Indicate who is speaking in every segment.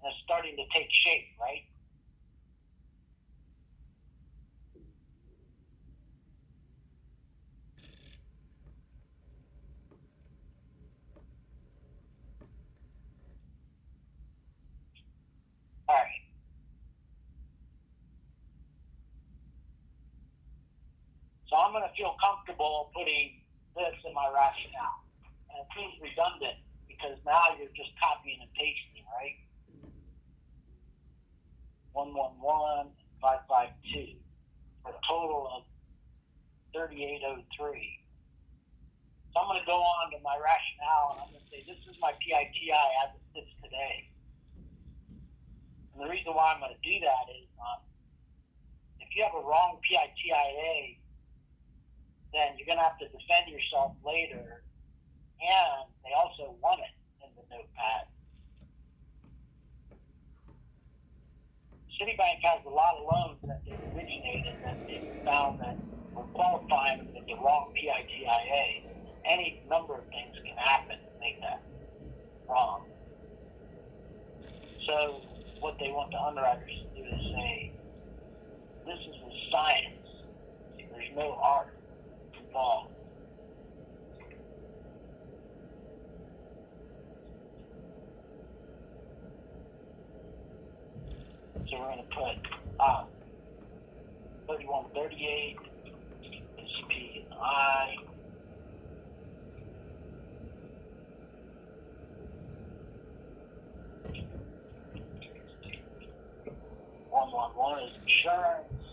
Speaker 1: and it's starting to take shape, right? All right. So I'm going to feel comfortable putting this in my rationale. And it seems redundant because now you're just copying and pasting, right? 111, 552 for a total of 3803. So I'm going to go on to my rationale and I'm going to say this is my PITI as it sits today. And the reason why I'm going to do that is if you have a wrong PITIA, then you're going to have to defend yourself later, and they also want it in the notepad. Citibank has a lot of loans that they've originated that they've found that were qualifying with the wrong PITIA. Any number of things can happen to make that wrong. So what they want the underwriters to do is say, this is a science. There's no art involved. So we're going to put 3138 SP and I. One is insurance,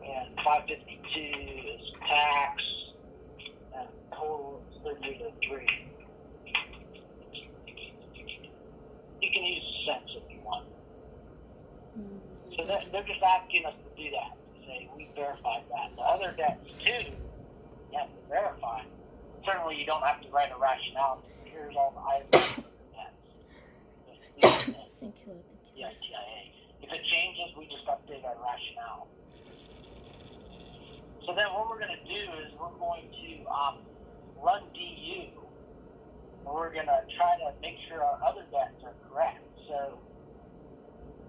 Speaker 1: and 552 is tax, and total is 3803. You can use cents if you want. So they're just asking us to do that. To say we verified that. The other debts too, you have to verify. Certainly, you don't have to write a rationale. Here's all the items of the debts.
Speaker 2: Thank you.
Speaker 1: PITIA. If it changes, we just update our rationale. So then what we're going to do is we're going to run DU, and we're going to try to make sure our other debts are correct. So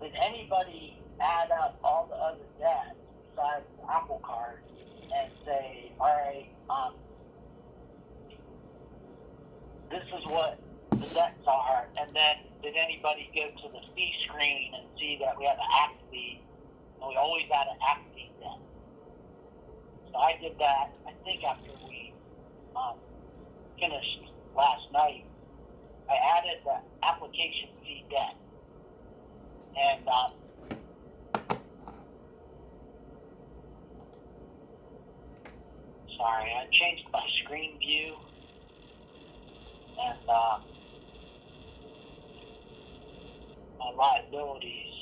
Speaker 1: did anybody add up all the other debts besides the Apple Card and say, all right, this is what the debts are, and then did anybody go to the fee screen and see that we have an act fee, and we always add an act fee debt? So I did that, I think after we finished last night. I added the application fee debt. And sorry, I changed my screen view. And my liabilities.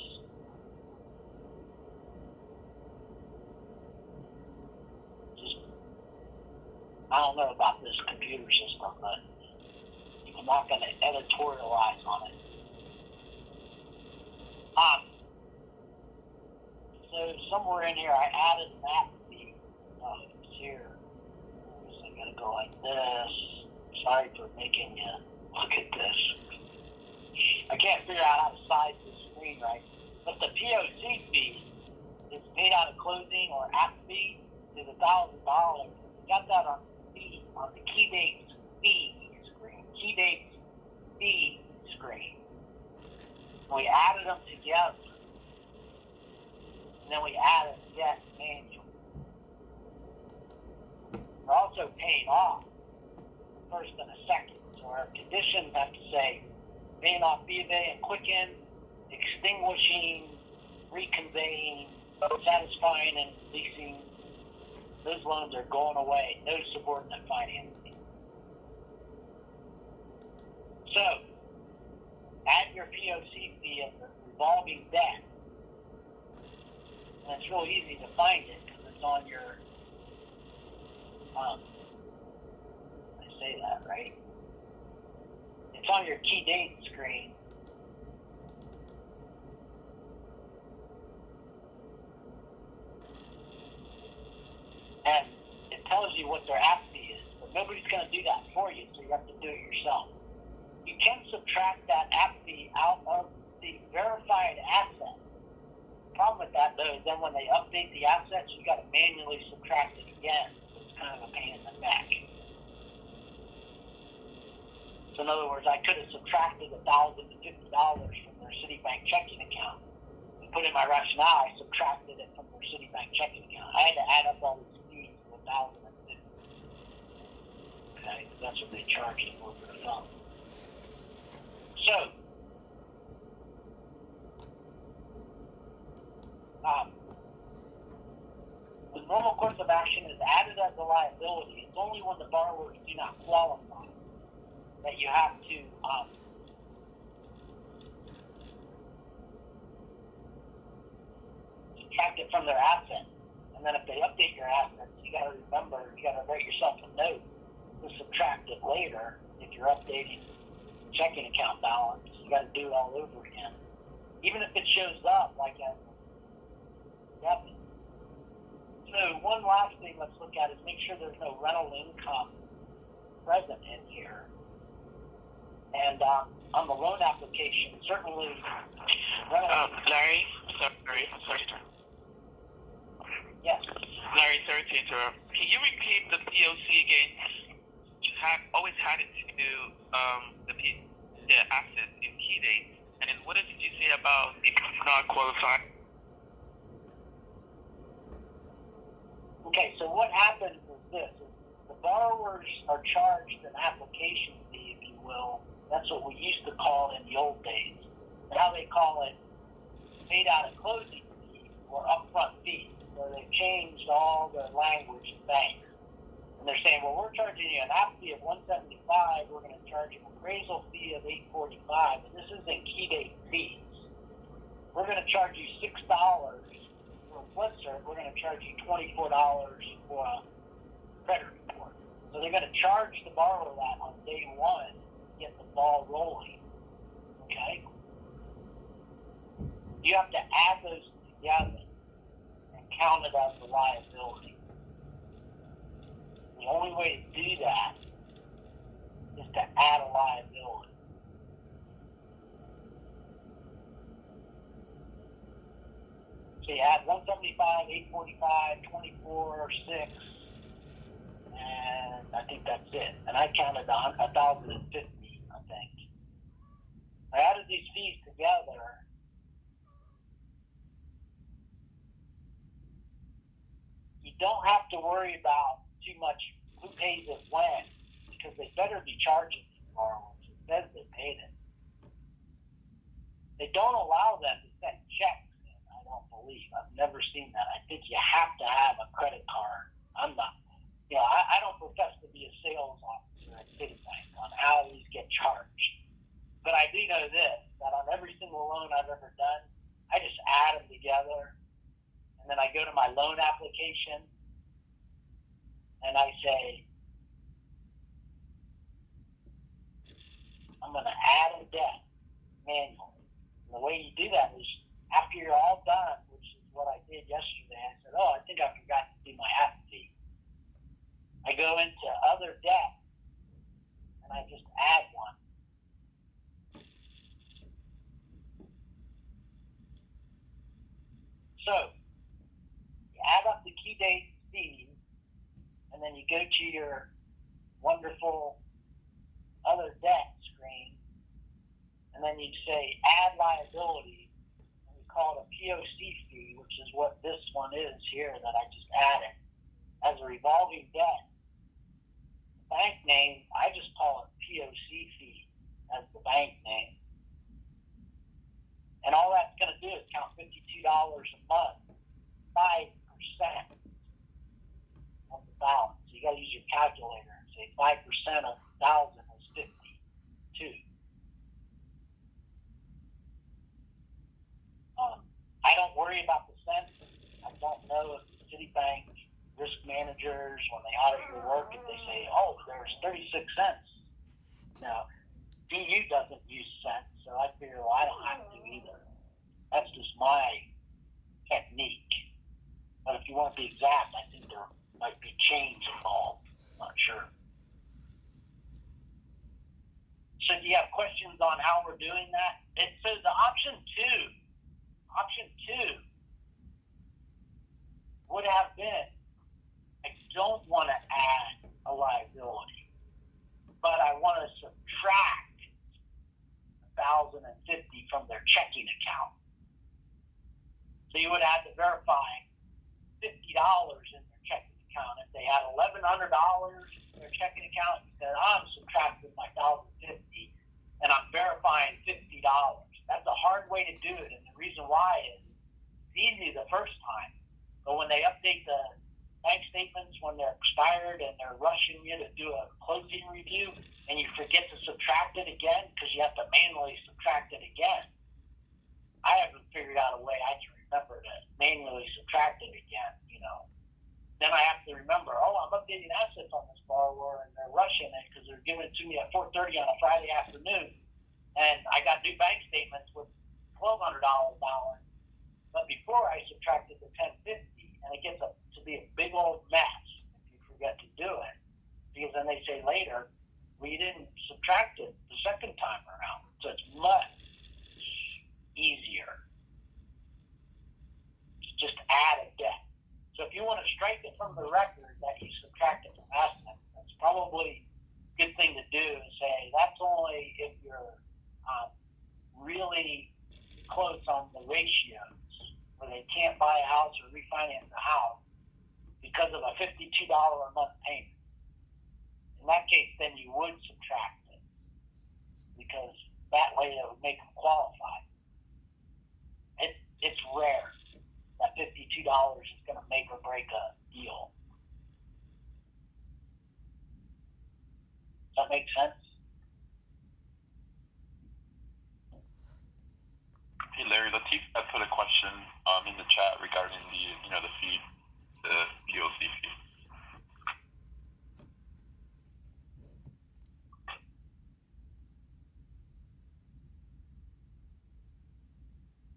Speaker 1: I don't know about this computer system, but I'm not going to editorialize on it. So somewhere in here, I added an app fee. It's here. So I'm going to go like this. Sorry for making you look at this. I can't figure out how to size the screen right. But the POC fee is paid out of closing or app fee is $1,000. We got that on the key dates fee screen. Key dates fee screen. We added them together. And then we added debt manual. We're also paying off first and a second. So our conditions have to say paying off B of A and Quicken, extinguishing, reconveying, satisfying and leasing. Those loans are going away. No subordinate financing. So, add your POC fee as a revolving debt. And it's real easy to find it because it's on your, I say that, right? It's on your key date screen. And it tells you what their app fee is, but nobody's going to do that for you, so you have to do it yourself. You can subtract subtract that app fee out of the verified asset. The problem with that, though, is then when they update the assets, you got to manually subtract it again. So it's kind of a pain in the neck. So in other words, I could have subtracted $1,050 from their Citibank checking account. And put in my rationale, I subtracted it from their Citibank checking account. I had to add up all these fees to $1,050. Okay, that's what they charged them over the phone. So, the normal course of action is added as a liability. It's only when the borrowers do not qualify that you have to subtract it from their asset. And then if they update your assets, you got to remember, you got to write yourself a note to subtract it later if you're updating checking account balance. You got to do it all over again. Even if it shows up like as a debit. So one last thing let's look at is make sure there's no rental income present in here. And on the loan application, certainly...
Speaker 2: Larry, sorry.
Speaker 1: Yes.
Speaker 2: Larry, sorry to interrupt. Can you repeat the POC again? You have always had it to do the assets in key dates. And then what did you say about if not qualified?
Speaker 1: Okay, so what happens is this. The borrowers are charged an application fee, if you will. That's what we used to call it in the old days. Now they call it paid out of closing fees or upfront fees. So they've changed all the language in banks. And they're saying, well, we're charging you an app fee of $175. We're going to charge you an appraisal fee of $845. And this isn't key date fees. We're going to charge you $6 for a flip cert. We're going to charge you $24 for a credit report. So they're going to charge the borrower that on day one to get the ball rolling. Okay? You have to add those together and count it as a liability. The only way to do that is to add a liability. So you add 175, 845, 24, 6, and I think that's it. And I counted 1,050, I think. I added these fees together. You don't have to worry about too much who pays it when, because they better be charging these borrowers. It says they paid it. They don't allow them to send checks in, I don't believe. I've never seen that. I think you have to have a credit card. I'm not, I don't profess to be a sales officer at Citibank on how these get charged. But I do know this, that on every single loan I've ever done, I just add them together. And then I go to my loan application and I say, I'm going to add a debt manually. And the way you do that is after you're all done, which is what I did yesterday, I said, I think I forgot to do my app fee. I go into other debt and I just add one. So, you add up the key date fees, and then you go to your wonderful other debt screen, and then you say add liability, and we call it a POC fee, which is what this one is here that I just added. As a revolving debt, the bank name, I just call it POC fee as the bank name. And all that's going to do is count $52 a month, 5% of the balance. So you got to use your calculator and say 5% of 1,000 is 52. I don't worry about the cents. I don't know if Citibank risk managers, when they audit your work, if they say, there's 36 cents. Now, DU doesn't use cents, so I figure, I don't have to either. That's just my technique. But if you want to be exact, I think there might be change involved. I'm not sure. So you have questions on how we're doing that, it says the option two would have been, I don't want to add a liability, but I want to subtract $1,050 from their checking account. So you would have to verify $50 in their checking account. If they had $1,100 in their checking account, you said, I'm subtracting my $1,050 and I'm verifying $50. That's a hard way to do it, and the reason why is it's easy the first time, but when they update the bank statements when they're expired and they're rushing you to do a closing review and you forget to subtract it again because you have to manually subtract it again. I haven't figured out a way I can remember to manually subtract it again, Then I have to remember, I'm updating assets on this borrower and they're rushing it because they're giving it to me at 4:30 on a Friday afternoon. And I got new bank statements with $1,200 balance. But before I subtracted the $1,050, and it gets to be a big old mess if you forget to do it. Because then they say later, we didn't subtract it the second time around. So it's much easier to just add a debt. So if you want to strike it from the record that you subtracted from assets, that's probably a good thing to do and say that's only if you're really close on the ratios where they can't buy a house or refinance a house because of a $52 a month payment. In that case, then you would subtract it because that way it would make them qualify. It's rare that $52 is going to make or break a deal. Does that make sense?
Speaker 3: Hey Larry, Latif had put a question in the chat regarding the fee, the POC fee.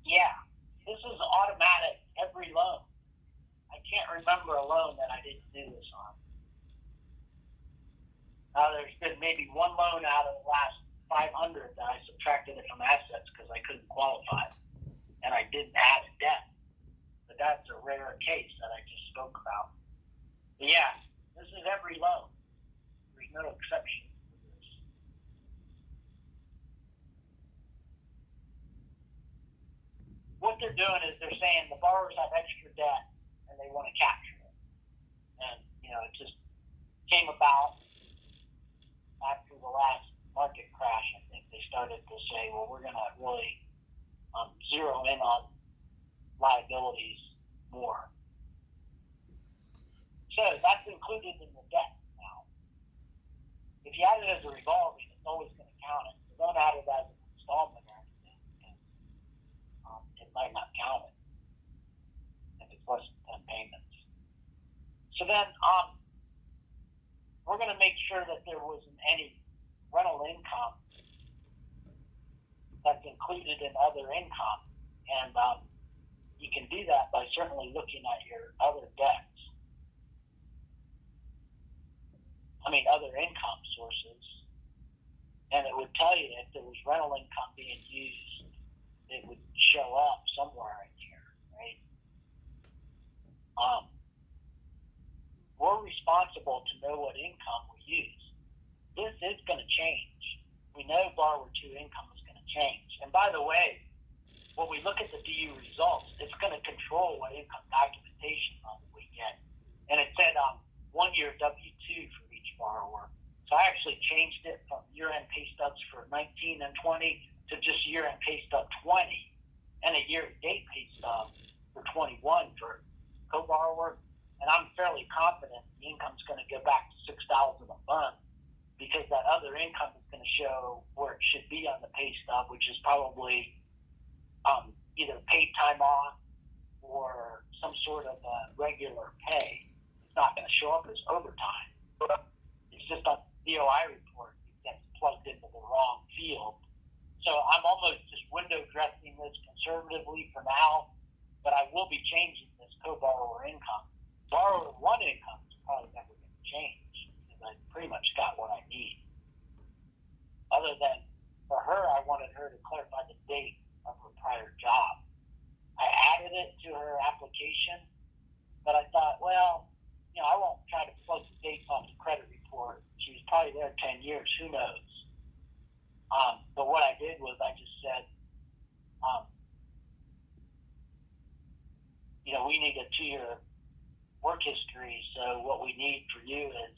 Speaker 1: Yeah, this is automatic every loan. I can't remember a loan that I didn't do this on. Now there's been maybe one loan out of the last 500 that I subtracted it from assets because I couldn't qualify, and I didn't add a debt. But that's a rare case that I just spoke about. But yeah, this is every loan. There's no exception to this. What they're doing is they're saying the borrowers have extra debt and they want to capture it. And, it just came about after the last market crash. I think they started to say, well, we're going to really zero in on liabilities more. So that's included in the debt now. If you add it as a revolving, it's always going to count it. So don't add it as an installment or anything. It might not count it if it's less than 10 payments. So then we're going to make sure that there wasn't any rental income that's included in other income. And you can do that by certainly looking at your other debts. Other income sources. And it would tell you if there was rental income being used, it would show up somewhere in here, right? We're responsible to know what income we use. This is going to change. We know borrower 2 income is going to change. And by the way, when we look at the DU results, it's going to control what income documentation level we get. And it said 1 year W-2 for each borrower. So I actually changed it from year-end pay stubs for 19 and 20 to just year-end pay stub 20 and a year-to-date pay stub for 21 for co-borrower. And I'm fairly confident the income's going to go back to $6,000 a month because that other income is going to show where it should be on the pay stub, which is probably either paid time off or some sort of regular pay. It's not going to show up as overtime. It's just on the DOI report. It gets plugged into the wrong field. So I'm almost just window dressing this conservatively for now, but I will be changing this co-borrower income. Borrower 1 income is probably never going to change because I pretty much got what I need. Other than for her, I wanted her to clarify the date of her prior job. I added it to her application, but I thought, well, I won't try to plug the dates off the credit report. She was probably there 10 years, who knows? But what I did was I just said, we need a 2-year work history, so what we need for you is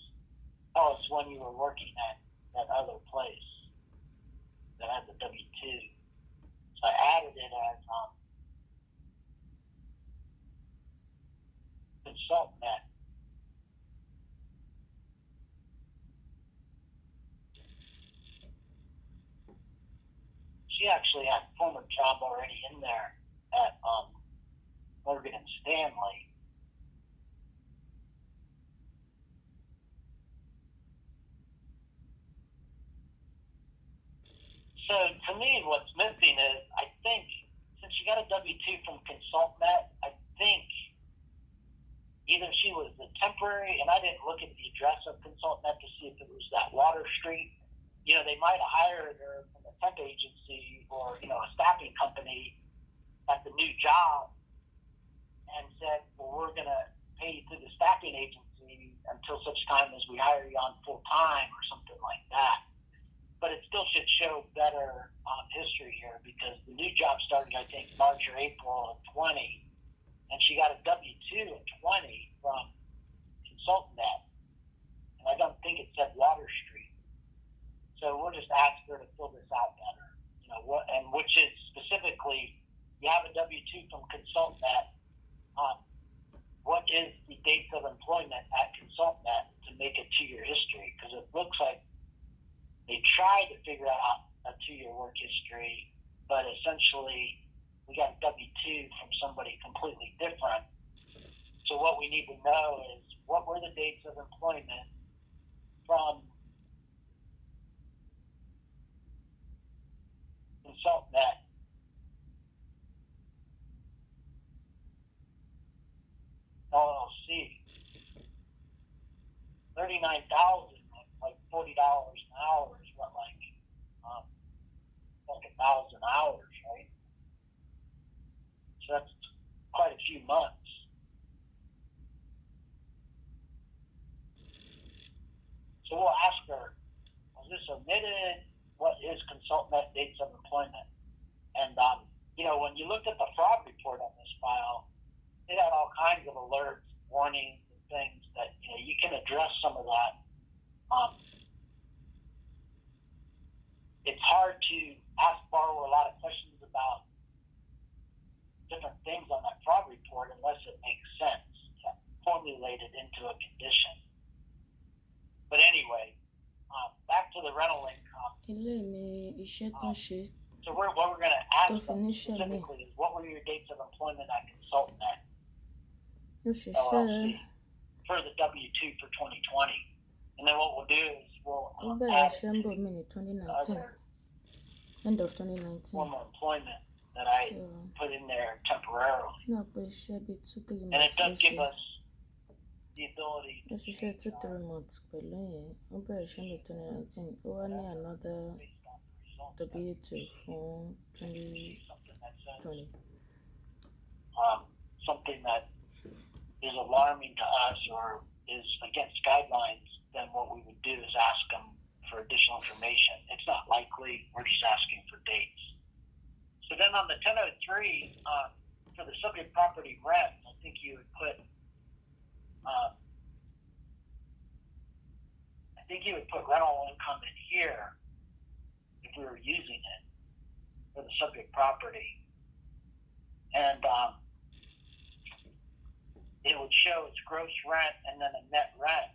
Speaker 1: tell us when you were working at that other place that had the W-2. So I added it as consultant at. She actually had a former job already in there at Morgan and Stanley. So to me, what's missing is, I think, since she got a W-2 from ConsultNet, I think either she was the temporary, and I didn't look at the address of ConsultNet to see if it was that Water Street. They might have hired her from a temp agency or, a staffing company at the new job and said, well, we're going to pay you through the staffing agency until such time as we hire you on full time or something like that. But it still should show better history here because the new job started, I think, March or April of 20, and she got a W-2 in 20 from ConsultNet, and I don't think it said Water Street. So we'll just ask her to fill this out better, and which is specifically, you have a W-2 from ConsultNet. What is the dates of employment at ConsultNet to make a 2-year history? Because it looks like they tried to figure out a 2-year work history, but essentially we got a W-2 from somebody completely different. So what we need to know is, what were the dates of employment from ConsultNet LLC? $39,000, like $40 an hour is what, like $1,000 hours, right? So that's quite a few months. So we'll ask her, was this omitted? What is ConsultNet dates of employment? And when you looked at the fraud report on this file, it had all kinds of alerts, warnings, and things that you can address some of that. It's hard to ask borrower a lot of questions about different things on that fraud report unless it makes sense to formulate it into a condition. But anyway, back to the rental income. So what we're going to ask them specifically is, what were your dates of employment at ConsultNet LLC for the W-2 for 2020? And then what we'll do is we'll add
Speaker 4: end of 2019.
Speaker 1: Former employment that I put in there temporarily. And it does give us the ability to change
Speaker 4: 2-3 months. Another W-2 from 2020.
Speaker 1: Something that is alarming to us or is against guidelines, then what we would do is ask them for additional information. It's not likely. We're just asking for dates. So then on the 1003, for the subject property rent, I think you would put rental income in here if we were using it for the subject property. And it would show its gross rent and then a net rent.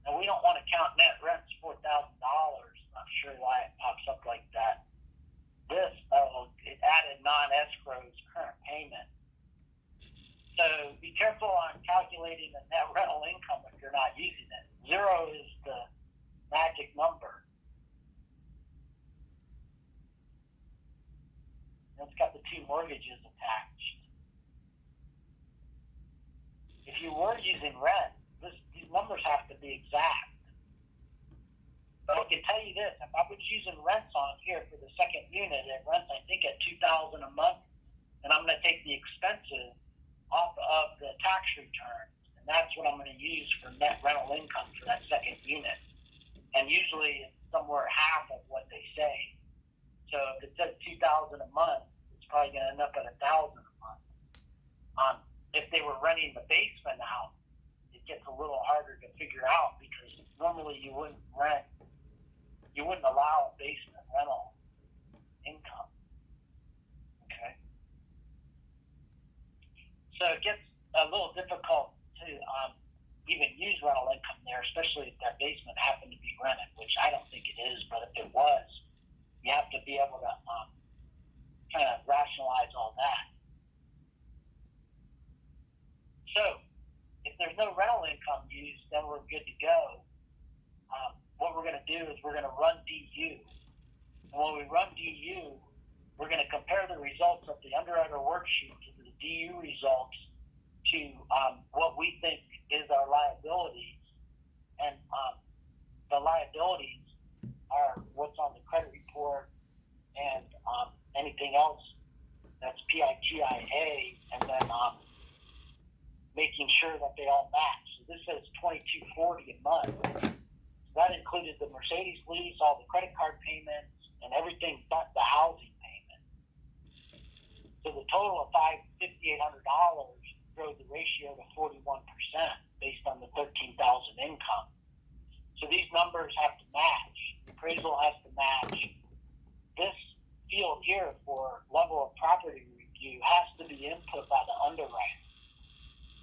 Speaker 1: Now we don't want to count net rents $4,000. Not sure why it pops up like that. This, it added non-escrows current payment. So be careful on calculating the net rental income if you're not using it. 0 is the magic number. And it's got the 2 mortgages attached. If you were using rent, these numbers have to be exact. But I can tell you this, if I was using rents on here for the second unit, it rents I think at $2,000 a month, and I'm going to take the expenses off of the tax return, and that's what I'm going to use for net rental income for that second unit. And usually it's somewhere half of what they say. So if it says $2,000 a month, it's probably going to end up at $1,000 a month. If they were renting the basement out, it gets a little harder to figure out because normally you wouldn't allow a basement rental income. Okay. So it gets a little difficult to even use rental income there, especially if that basement happened to be rented, which I don't think it is, but if it was, you have to be able to kind of rationalize all that. So if there's no rental income used, then we're good to go. What we're going to do is we're going to run DU. And when we run DU, we're going to compare the results of the underwriter worksheet to the DU results to what we think is our liabilities. And the liabilities are what's on the credit report and anything else that's PITIA, and then making sure that they all match. So this says $22.40 a month. So that included the Mercedes lease, all the credit card payments, and everything but the housing payment. So the total of $5,800 drove the ratio to 41% based on the $13,000 income. So these numbers have to match. The appraisal has to match. This field here for level of property review has to be input by the underwriter.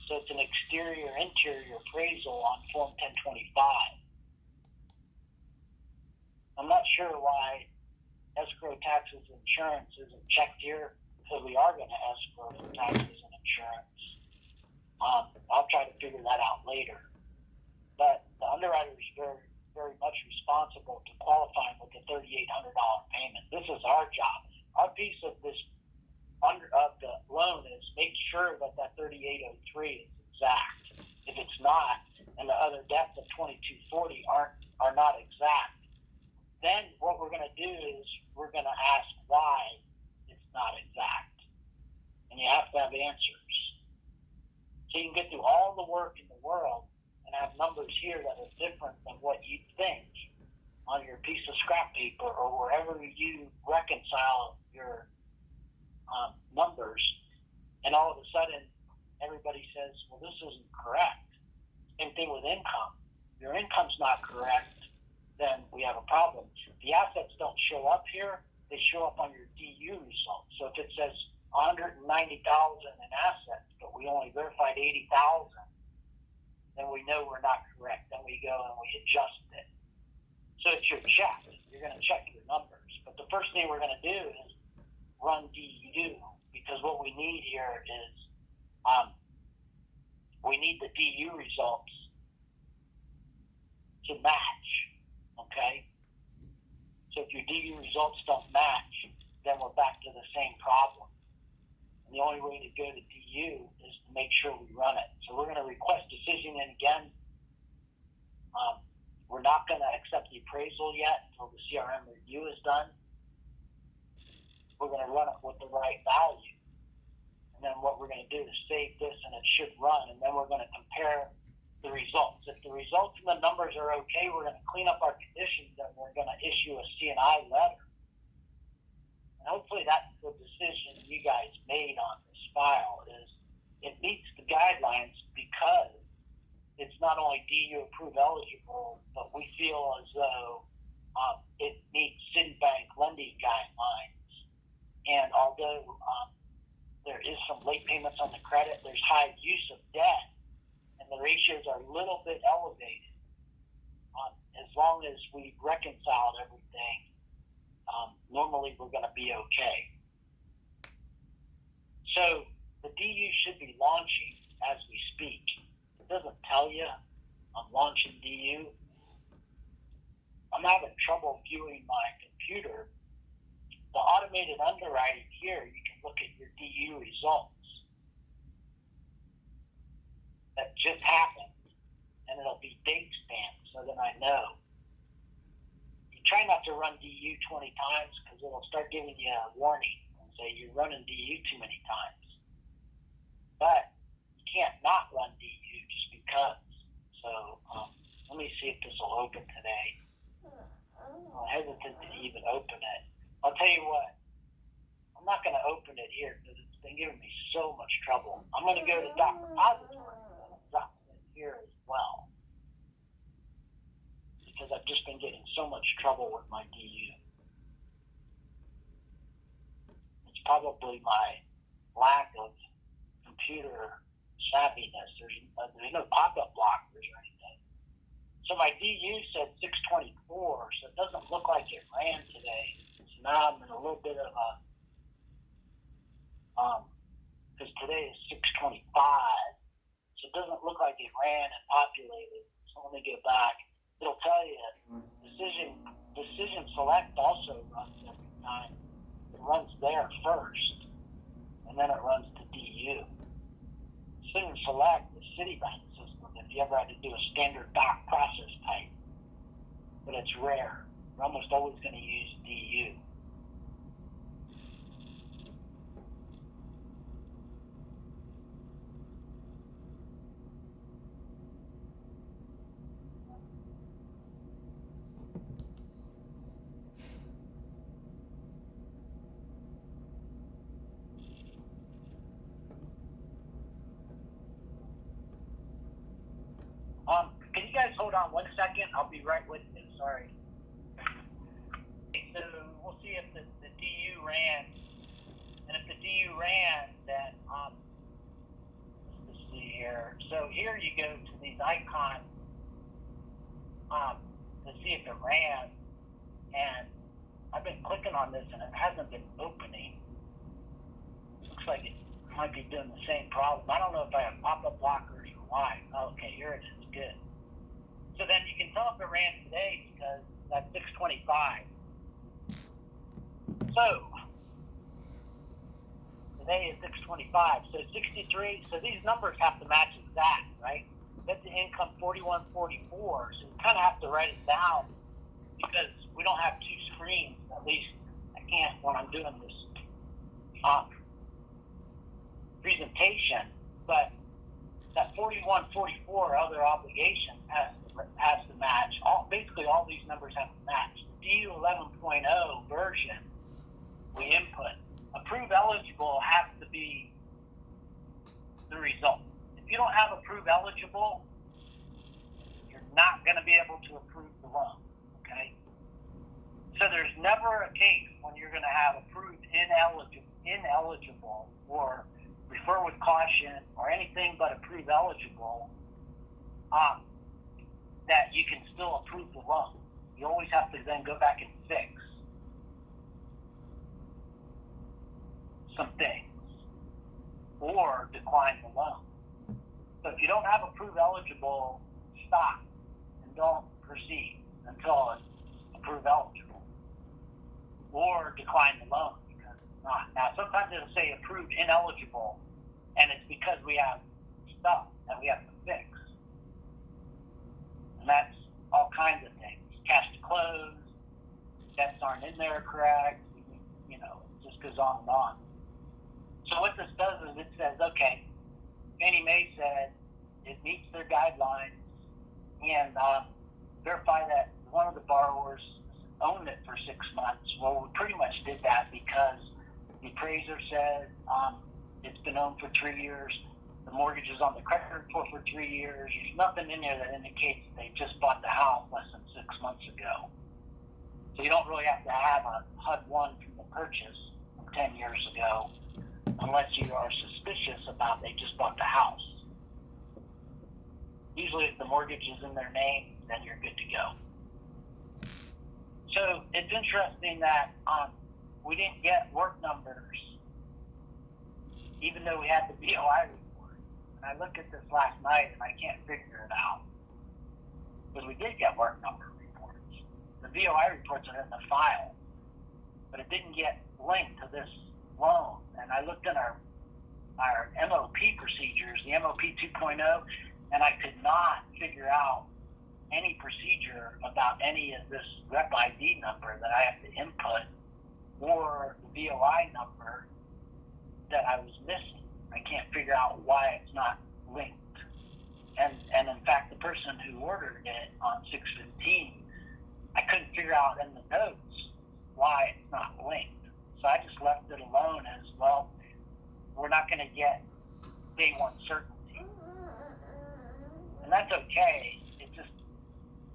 Speaker 1: So it's an exterior-interior appraisal on Form 1025. I'm not sure why escrow taxes and insurance isn't checked here, because we are going to escrow for taxes and insurance. I'll try to figure that out later. But the underwriter is very, very much responsible to qualifying with the $3,800 payment. This is our job. Our piece of this of the loan is make sure that that 3803 is exact. If it's not, and the other debts of 2240 are not exact, then what we're going to do is we're going to ask why it's not exact, and you have to have answers. So you can get through all the work in the world and have numbers here that are different than what you think on your piece of scrap paper or wherever you reconcile your numbers, and all of a sudden everybody says, well, this isn't correct. Same thing with income. Your income's not correct, then we have a problem. The assets don't show up here, they show up on your DU results. So if it says 190,000 in assets, but we only verified 80,000, then we know we're not correct. Then we go and we adjust it. So it's your check. You're going to check your numbers. But the first thing we're going to do is run DU, because what we need here is we need the DU results to match, okay? So if your DU results don't match, then we're back to the same problem. And the only way to go to DU is to make sure we run it. So we're going to request decision in again. We're not going to accept the appraisal yet until the CRM review is done. We're going to run it with the right value. And then what we're going to do is save this, and it should run. And then we're going to compare the results. If the results and the numbers are okay, we're going to clean up our conditions, and we're going to issue a C&I letter. And hopefully that's the decision you guys made on this file, is it meets the guidelines because it's not only DU approved eligible, but we feel as though it meets Citibank lending guidelines. And although there is some late payments on the credit, there's high use of debt, and the ratios are a little bit elevated. As long as we've reconciled everything, normally we're going to be okay. So the DU should be launching as we speak. It doesn't tell you I'm launching DU. I'm having trouble viewing my computer. The automated underwriting here, you can look at your DU results. That just happened, and it'll be date stamped so that I know. try not to run DU 20 times because it'll start giving you a warning and say you're running DU too many times. But you can't not run DU just because. So let me see if this will open today. I'm hesitant to even open it. I'll tell you what, I'm not going to open it here because it's been giving me so much trouble. I'm going to go to Doc Repository and drop it here as well because I've just been getting so much trouble with my DU. It's probably my lack of computer savviness. There's no pop-up blockers or anything. So my DU said 624, so it doesn't look like it ran today. So now I'm in a little bit of a, because today is 625, so it doesn't look like it ran and populated. So let me go back. It'll tell you decision select also runs every time. It runs there first, and then it runs to DU. Decision select is Citibank system if you ever had to do a standard doc process type, but it's rare. You're almost always going to use DU. Can you guys hold on 1 second? I'll be right with you. Sorry. So we'll see if the DU ran. And if the DU ran, then let's see here. So here you go to these icons to see if it ran. And I've been clicking on this and it hasn't been opening. Looks like it might be doing the same problem. I don't know if I have pop-up blockers or why. Oh, okay, here it is. Good. So then you can tell if it ran today because that's 625. So today is 625. So 63. So these numbers have to match exact, right? That's the income 4144. So you kind of have to write it down because we don't have two screens. At least I can't when I'm doing this presentation. But that 4144 other obligation has to match. Basically all these numbers have to match. The DU 11.0 version we input. Approve eligible has to be the result. If you don't have approve eligible, you're not going to be able to approve the loan. Okay? So there's never a case when you're going to have approved ineligible or refer with caution or anything but approve eligible that you can still approve the loan. You always have to then go back and fix some things or decline the loan. So if you don't have approve eligible, stop and don't proceed until it's approve eligible or decline the loan because it's not. Now sometimes it'll say approved ineligible and it's because we have stuff that we have to fix. And that's all kinds of things. Cash to close, debts aren't in there correct, it just goes on and on. So what this does is it says, okay, Fannie Mae said it meets their guidelines and verify that one of the borrowers owned it for 6 months. Well, we pretty much did that because the appraiser said it's been owned for 3 years. The mortgage is on the credit report for 3 years. There's nothing in there that indicates they just bought the house less than 6 months ago. So you don't really have to have a HUD-1 from the purchase from 10 years ago unless you are suspicious about they just bought the house. Usually if the mortgage is in their name, then you're good to go. So it's interesting that we didn't get work numbers even though we had the VOI report. And I looked at this last night and I can't figure it out. Because we did get work number reports. The VOI reports are in the file, but it didn't get linked to this loan. And I looked at our MOP procedures, the MOP 2.0, and I could not figure out any procedure about any of this rep ID number that I have to input or the VOI number that I was missing. I can't figure out why it's not linked. And in fact, the person who ordered it on 6/15, I couldn't figure out in the notes why it's not linked. So I just left it alone as, well, we're not going to get day one certainty. And that's okay. It's just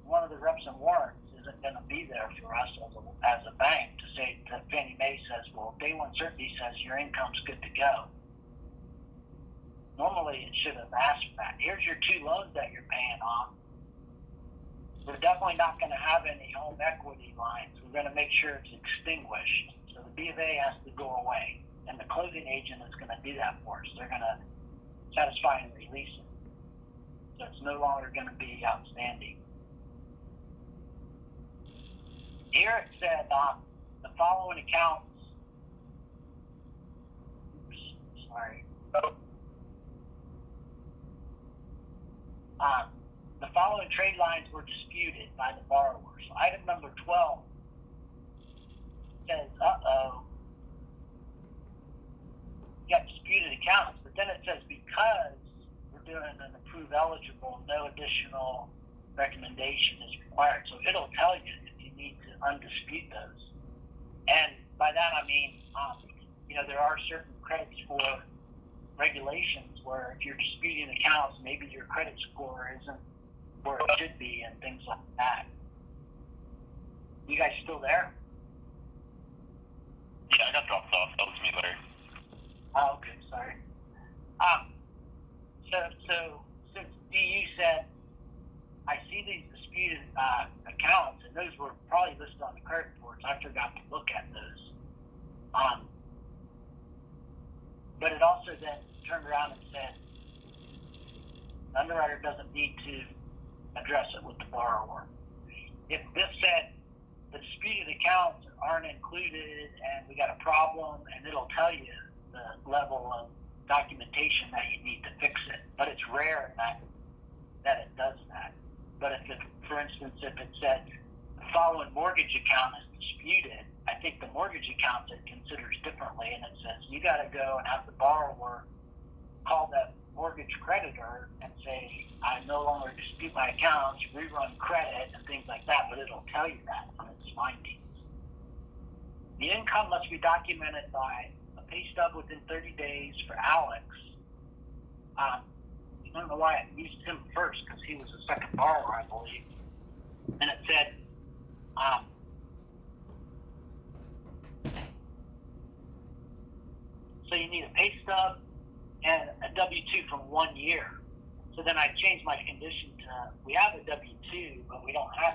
Speaker 1: one of the reps and warrants isn't going to be there for us as a bank to say that Fannie Mae says, well, day one certainty says your income's good to go. Normally it should have asked for that. Here's your 2 loans that you're paying off. We're definitely not going to have any home equity lines. We're going to make sure it's extinguished. So the B of A has to go away. And the closing agent is going to do that for us. They're going to satisfy and release it. So it's no longer going to be outstanding. Here it said the following accounts. Sorry. The following trade lines were disputed by the borrower. So item number 12 says, you got disputed accounts, but then it says because we're doing an approved eligible, no additional recommendation is required. So it'll tell you if you need to undispute those. And by that I mean, there are certain credit score regulations where if you're disputing accounts, maybe your credit score isn't where it should be and things like that. You guys still there?
Speaker 3: Yeah, I got dropped off. That was me, Larry.
Speaker 1: Oh, okay, sorry. So since DU said, I see these disputed accounts, and those were probably listed on the credit reports. I forgot to look at those. But it also then turned around and said, the underwriter doesn't need to address it with the borrower. If this said the disputed accounts aren't included and we got a problem, and it'll tell you the level of documentation that you need to fix it. But it's rare that it does that. But if it, for instance, if it said the following mortgage account is disputed, I think the mortgage account it considers differently, and it says you got to go and have the borrower call that mortgage creditor and say, I no longer dispute my accounts, rerun credit, and things like that, but it'll tell you that on its findings. The income must be documented by a pay stub within 30 days for Alex. I don't know why I used him first, because he was the second borrower, I believe. And it said, so you need a pay stub and a W-2 from 1 year. So then I changed my condition to, we have a W-2, but we don't have